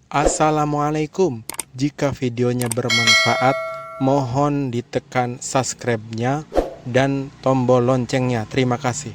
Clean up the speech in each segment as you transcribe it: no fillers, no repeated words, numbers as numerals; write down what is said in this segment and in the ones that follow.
Assalamualaikum. Jika videonya bermanfaat, mohon ditekan subscribe-nya dan tombol loncengnya. Terima kasih.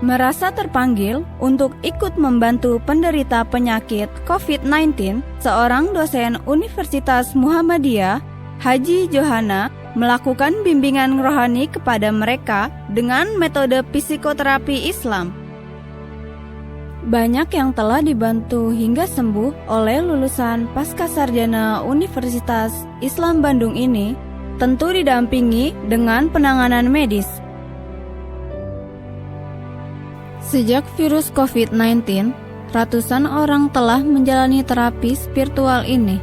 Merasa terpanggil untuk ikut membantu penderita penyakit COVID-19, seorang dosen Universitas Muhammadiyah, Haji Johana, melakukan bimbingan rohani kepada mereka dengan metode psikoterapi Islam. Banyak yang telah dibantu hingga sembuh oleh lulusan Pascasarjana Universitas Islam Bandung ini, tentu didampingi dengan penanganan medis. Sejak virus COVID-19, ratusan orang telah menjalani terapi spiritual ini.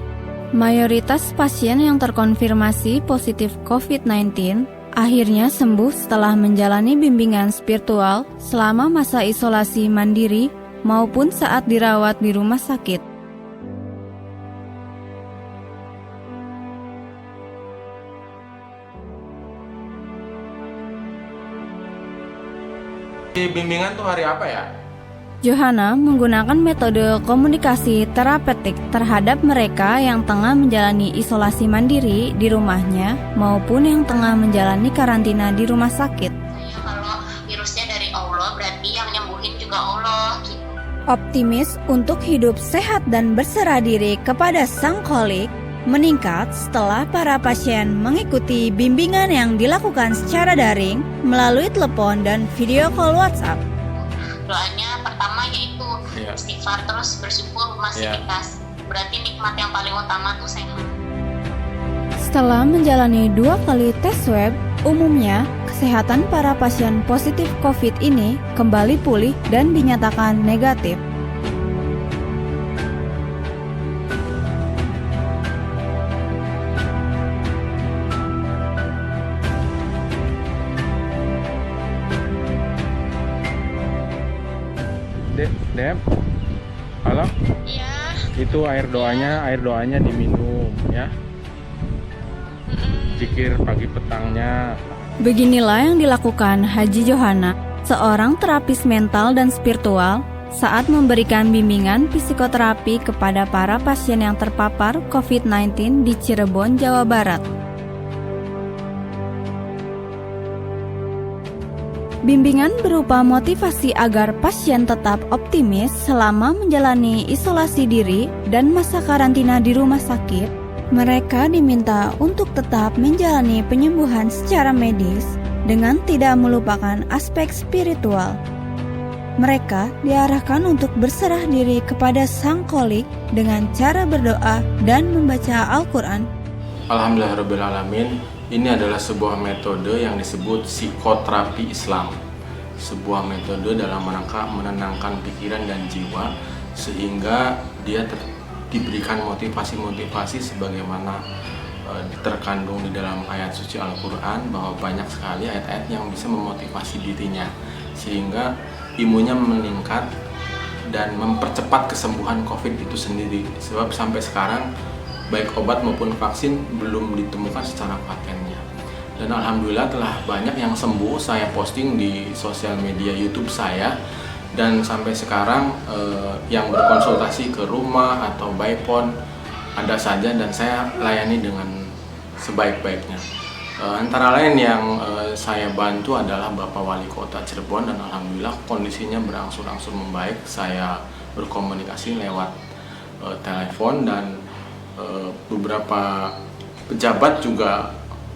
Mayoritas pasien yang terkonfirmasi positif COVID-19 akhirnya sembuh setelah menjalani bimbingan spiritual selama masa isolasi mandiri maupun saat dirawat di rumah sakit. Bimbingan tuh hari apa ya? Johana menggunakan metode komunikasi terapeutik terhadap mereka yang tengah menjalani isolasi mandiri di rumahnya maupun yang tengah menjalani karantina di rumah sakit. Kalau virusnya dari Allah, berarti yang nyembuhin juga Allah. Optimis untuk hidup sehat dan berserah diri kepada Sang Kholik meningkat setelah para pasien mengikuti bimbingan yang dilakukan secara daring melalui telepon dan video call WhatsApp. Doanya pertama yaitu istighfar, terus bersyukur masih dikasih. Berarti nikmat yang paling utama tuh sehat. Setelah menjalani 2 kali tes swab, umumnya kesehatan para pasien positif COVID ini kembali pulih dan dinyatakan negatif. Dep, halo? Iya. Itu air doanya diminum ya. Zikir pagi petangnya. Beginilah yang dilakukan Haji Johana, seorang terapis mental dan spiritual, saat memberikan bimbingan psikoterapi kepada para pasien yang terpapar COVID-19 di Cirebon, Jawa Barat. Bimbingan berupa motivasi agar pasien tetap optimis selama menjalani isolasi diri dan masa karantina di rumah sakit. Mereka diminta untuk tetap menjalani penyembuhan secara medis dengan tidak melupakan aspek spiritual. Mereka diarahkan untuk berserah diri kepada Sang Kholik dengan cara berdoa dan membaca Al-Quran. Alhamdulillahirrabbilalamin. Ini adalah sebuah metode yang disebut psikoterapi Islam. Sebuah metode dalam rangka menenangkan pikiran dan jiwa sehingga dia diberikan motivasi-motivasi sebagaimana terkandung di dalam ayat suci Al-Quran, bahwa banyak sekali ayat-ayat yang bisa memotivasi dirinya sehingga imunnya meningkat dan mempercepat kesembuhan COVID itu sendiri. Sebab sampai sekarang baik obat maupun vaksin belum ditemukan secara patennya. Dan alhamdulillah telah banyak yang sembuh. Saya posting di sosial media YouTube saya, dan sampai sekarang yang berkonsultasi ke rumah atau by phone ada saja, dan saya layani dengan sebaik-baiknya. Antara lain yang saya bantu adalah Bapak Wali Kota Cirebon, dan alhamdulillah kondisinya berangsur-angsur membaik. Saya berkomunikasi lewat telepon, dan beberapa pejabat juga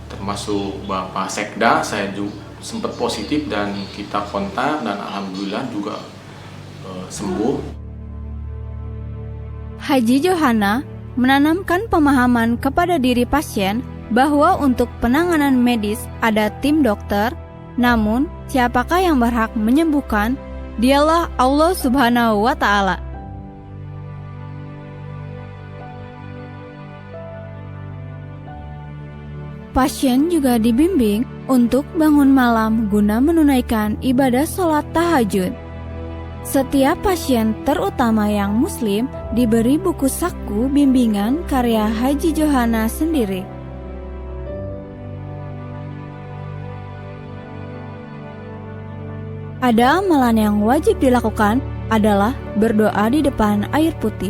termasuk Bapak Sekda saya juga sempat positif dan kita kontak, dan alhamdulillah juga sembuh. Haji Johana menanamkan pemahaman kepada diri pasien bahwa untuk penanganan medis ada tim dokter, namun siapakah yang berhak menyembuhkan? Dialah Allah Subhanahu wa Ta'ala. Pasien juga dibimbing untuk bangun malam guna menunaikan ibadah sholat tahajud. Setiap pasien, terutama yang muslim, diberi buku saku bimbingan karya Haji Johana sendiri. Ada amalan yang wajib dilakukan adalah berdoa di depan air putih.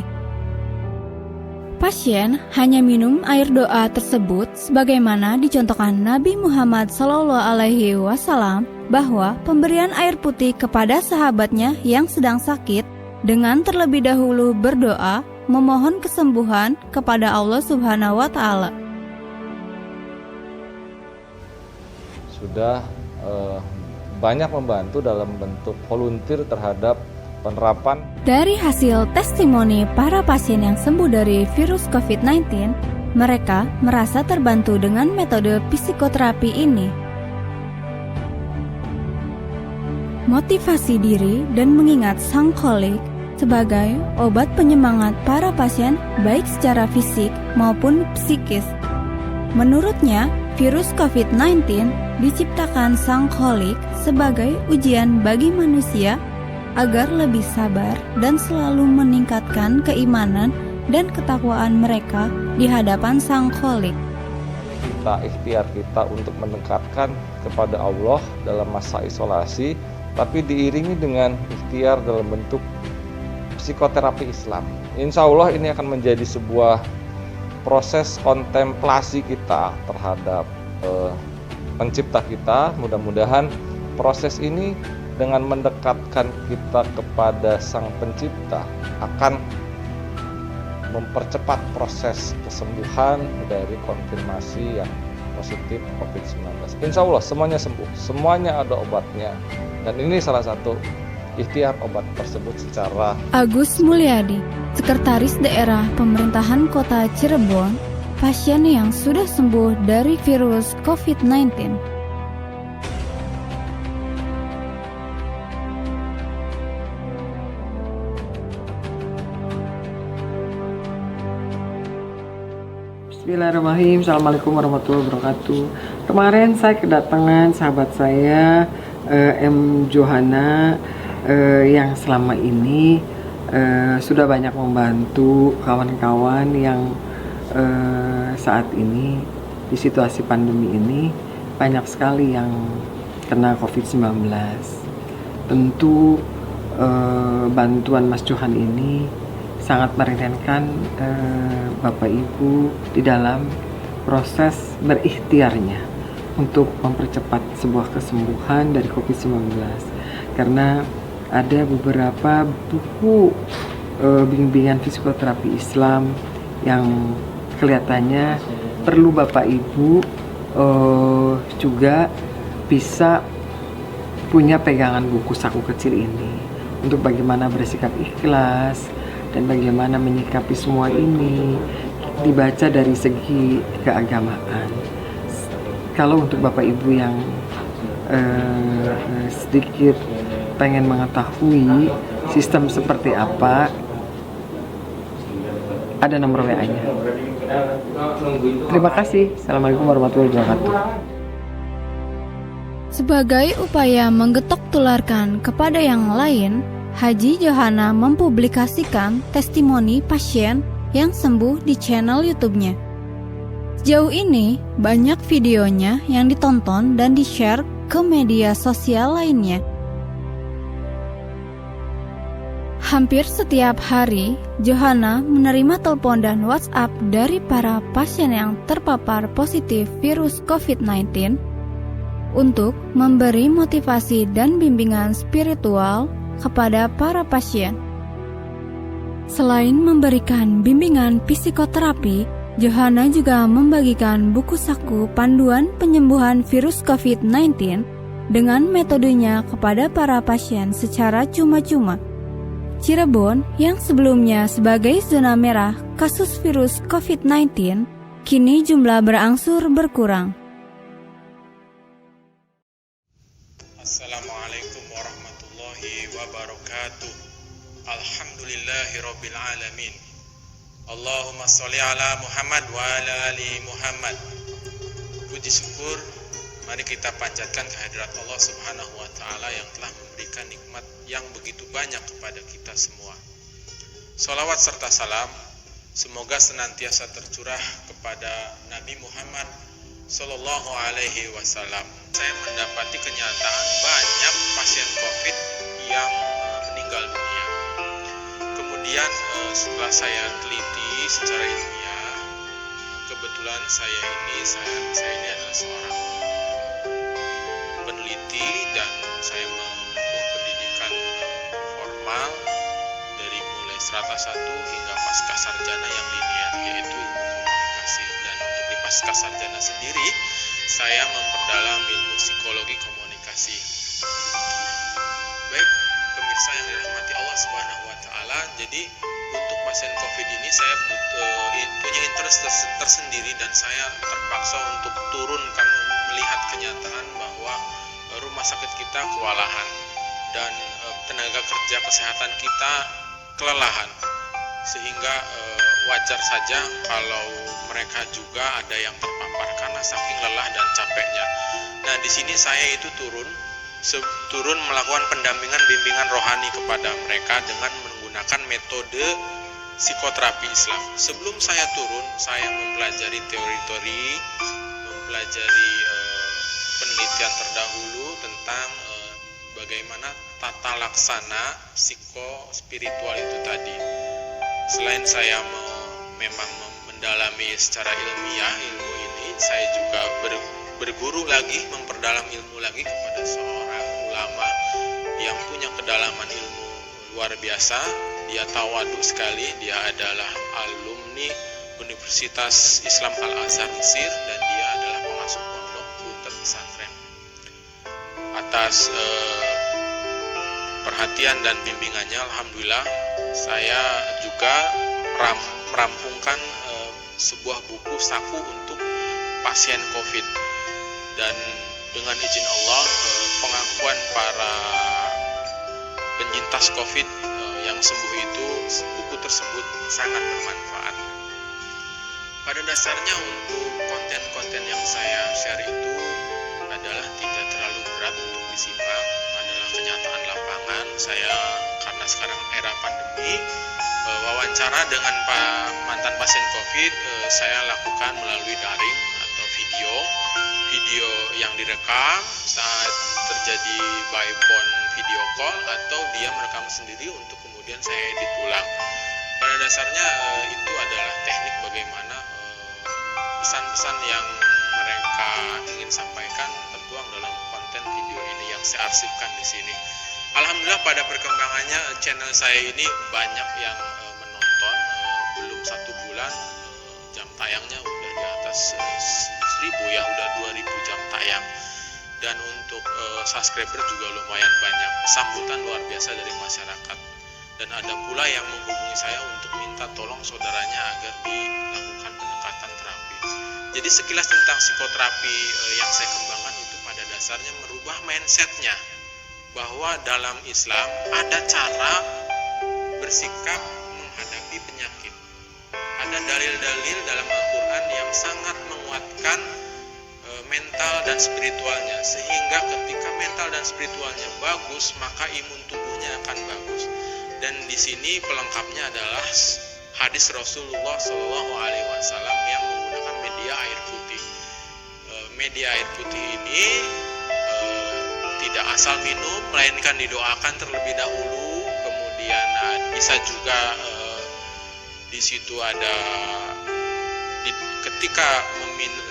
Pasien hanya minum air doa tersebut sebagaimana dicontohkan Nabi Muhammad SAW bahwa pemberian air putih kepada sahabatnya yang sedang sakit dengan terlebih dahulu berdoa memohon kesembuhan kepada Allah Subhanahu wa Ta'ala. Sudah banyak membantu dalam bentuk volunteer terhadap penerapan. Dari hasil testimoni para pasien yang sembuh dari virus COVID-19, mereka merasa terbantu dengan metode psikoterapi ini. Motivasi diri dan mengingat Sang Kholik sebagai obat penyemangat para pasien baik secara fisik maupun psikis. Menurutnya, virus COVID-19 diciptakan Sang Kholik sebagai ujian bagi manusia agar lebih sabar dan selalu meningkatkan keimanan dan ketakwaan mereka di hadapan Sang Kholik. Ikhtiar kita untuk mendekatkan kepada Allah dalam masa isolasi, tapi diiringi dengan ikhtiar dalam bentuk psikoterapi Islam. Insya Allah ini akan menjadi sebuah proses kontemplasi kita terhadap pencipta kita. Mudah-mudahan proses ini dengan mendekatkan kita kepada Sang Pencipta akan mempercepat proses kesembuhan dari konfirmasi yang positif COVID-19. Insya Allah semuanya sembuh, semuanya ada obatnya. Dan ini salah satu ikhtiar obat tersebut secara. Agus Mulyadi, Sekretaris Daerah Pemerintahan Kota Cirebon, pasien yang sudah sembuh dari virus COVID-19. Bismillahirrahmanirrahim. Assalamualaikum warahmatullahi wabarakatuh. Kemarin saya kedatangan sahabat saya M. Johana yang selama ini sudah banyak membantu kawan-kawan yang saat ini di situasi pandemi ini banyak sekali yang kena COVID-19. Tentu bantuan Mas Johan ini sangat meringankan Bapak Ibu di dalam proses berikhtiarnya untuk mempercepat sebuah kesembuhan dari COVID-19, karena ada beberapa buku bimbingan psikoterapi Islam yang kelihatannya perlu Bapak Ibu juga bisa punya pegangan buku saku kecil ini untuk bagaimana bersikap ikhlas dan bagaimana menyikapi semua ini dibaca dari segi keagamaan. Kalau untuk Bapak Ibu yang sedikit pengen mengetahui sistem seperti apa, ada nomor WA-nya. Terima kasih. Assalamualaikum warahmatullahi wabarakatuh. Sebagai upaya menggetok tularkan kepada yang lain, Haji Johana mempublikasikan testimoni pasien yang sembuh di channel YouTube-nya. Sejauh ini, banyak videonya yang ditonton dan di-share ke media sosial lainnya. Hampir setiap hari, Johana menerima telepon dan WhatsApp dari para pasien yang terpapar positif virus COVID-19 untuk memberi motivasi dan bimbingan spiritual kepada para pasien. Selain memberikan bimbingan psikoterapi, Johana juga membagikan buku saku panduan penyembuhan virus COVID-19 dengan metodenya kepada para pasien secara cuma-cuma. Cirebon yang sebelumnya sebagai zona merah kasus virus COVID-19, kini jumlah berangsur berkurang. Assalamualaikum warahmatullahi wabarakatuh. Alhamdulillahirabbil alamin. Allahumma sholli ala Muhammad wa ala ali Muhammad. Puji syukur Mari kita panjatkan kehadirat Allah Subhanahu wa Ta'ala yang telah memberikan nikmat yang begitu banyak kepada kita semua. Sholawat serta salam semoga senantiasa tercurah kepada Nabi Muhammad Sallallahu Alaihi Wasallam. Saya mendapati kenyataan banyak pasien COVID yang meninggal dunia. Kemudian setelah saya teliti secara ilmiah, kebetulan saya ini adalah seorang peneliti dan saya menempuh pendidikan formal dari mulai strata 1 hingga pasca sarjana yang linier, yaitu ilmu komunikasi. Dan untuk di pasca sarjana sendiri saya memperdalam ilmu psikologi komunikasi. Baik pemirsa yang dirahmati Allah Subhanahu wa Ta'ala, jadi untuk pasien COVID ini saya punya interest tersendiri dan saya terpaksa untuk turun melihat kenyataan bahwa rumah sakit kita kewalahan dan tenaga kerja kesehatan kita kelelahan, sehingga wajar saja kalau mereka juga ada yang terpapar karena saking lelah dan capeknya. Nah, di sini saya itu turun melakukan pendampingan bimbingan rohani kepada mereka dengan menggunakan metode psikoterapi Islam. Sebelum saya turun, saya mempelajari teori-teori, mempelajari penelitian terdahulu tentang bagaimana tata laksana psikospiritual itu tadi. Selain saya memang mendalami secara ilmiah ilmu ini, saya juga berguru lagi, memperdalam ilmu lagi kepada seorang ulama yang punya kedalaman ilmu luar biasa. Dia tawadu sekali, dia adalah alumni Universitas Islam Al-Azhar Mesir dan dia adalah pengasuh pondok Butet Pesantren. Atas perhatian dan bimbingannya, alhamdulillah saya juga merampungkan sebuah buku saku untuk pasien COVID, dan dengan izin Allah pengakuan para penyintas COVID yang sembuh itu, buku tersebut sangat bermanfaat. Pada dasarnya untuk konten-konten yang saya share itu adalah tidak terlalu berat untuk disimak, adalah kenyataan lapangan. Saya karena sekarang era pandemi, wawancara dengan mantan pasien COVID saya lakukan melalui daring atau video yang direkam saat terjadi by phone video call, atau dia merekam sendiri untuk kemudian saya edit ulang. Pada dasarnya itu adalah teknik bagaimana pesan-pesan yang mereka ingin sampaikan tertuang dalam konten video ini yang saya arsipkan di sini. Alhamdulillah pada perkembangannya channel saya ini banyak yang menonton. Belum 1 bulan jam tayangnya udah di atas 1000 ya, udah 2000 jam tayang. Dan untuk subscriber juga lumayan banyak. Sambutan luar biasa dari masyarakat. Dan ada pula yang menghubungi saya untuk minta tolong saudaranya agar dilakukan pendekatan terapi. Jadi sekilas tentang psikoterapi yang saya kembangkan itu pada dasarnya merubah mindsetnya, bahwa dalam Islam ada cara bersikap menghadapi penyakit. Ada dalil-dalil dalam Al-Quran yang sangat menguatkan mental dan spiritualnya, sehingga ketika mental dan spiritualnya bagus, maka imun tubuhnya akan bagus. Dan di sini pelengkapnya adalah hadis Rasulullah SAW yang menggunakan media air putih. Media air putih ini tidak asal minum, melainkan didoakan terlebih dahulu. Kemudian bisa juga di situ ada ketika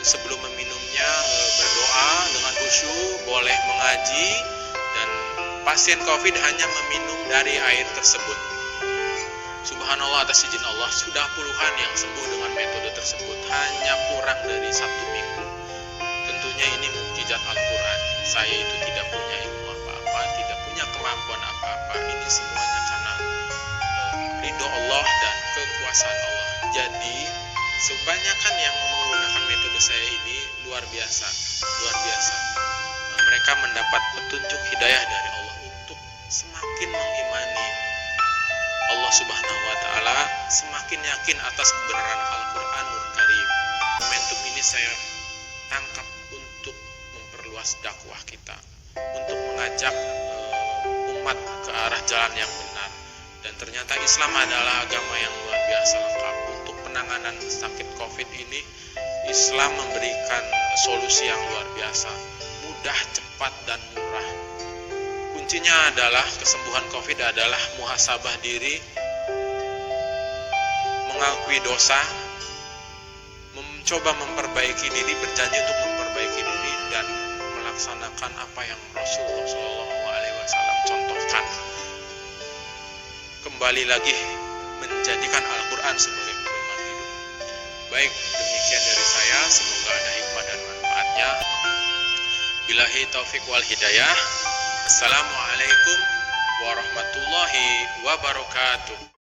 sebelum meminumnya berdoa dengan khusyuk, boleh mengaji, dan pasien COVID hanya meminum dari air tersebut. Subhanallah, atas izin Allah sudah puluhan yang sembuh dengan metode tersebut, hanya kurang dari 1 minggu. Tentunya ini mukjizat Al-Quran. Saya itu tidak punya ilmu apa-apa, tidak punya kemampuan apa-apa. Ini semuanya karena ridho Allah dan kekuasaan Allah. Jadi kebanyakan yang menggunakan metode saya ini luar biasa. Mereka mendapat petunjuk hidayah dari Allah untuk semakin mengimani Allah Subhanahu wa Ta'ala, semakin yakin atas kebenaran Al-Quranul Karim. Momentum ini saya tangkap untuk memperluas jalan yang benar. Dan ternyata Islam adalah agama yang luar biasa lengkap. Untuk penanganan sakit COVID ini, Islam memberikan solusi yang luar biasa, mudah, cepat, dan murah. Kuncinya adalah kesembuhan COVID adalah muhasabah diri, mengakui dosa, mencoba memperbaiki diri, berjanji untuk memperbaiki diri, dan melaksanakan apa yang Rasulullah SAW contohkan. Kembali lagi menjadikan Al-Quran sebagai pedoman hidup. Baik, demikian dari saya. Semoga ada hikmah dan manfaatnya. Billahi taufik wal hidayah. Assalamualaikum warahmatullahi wabarakatuh.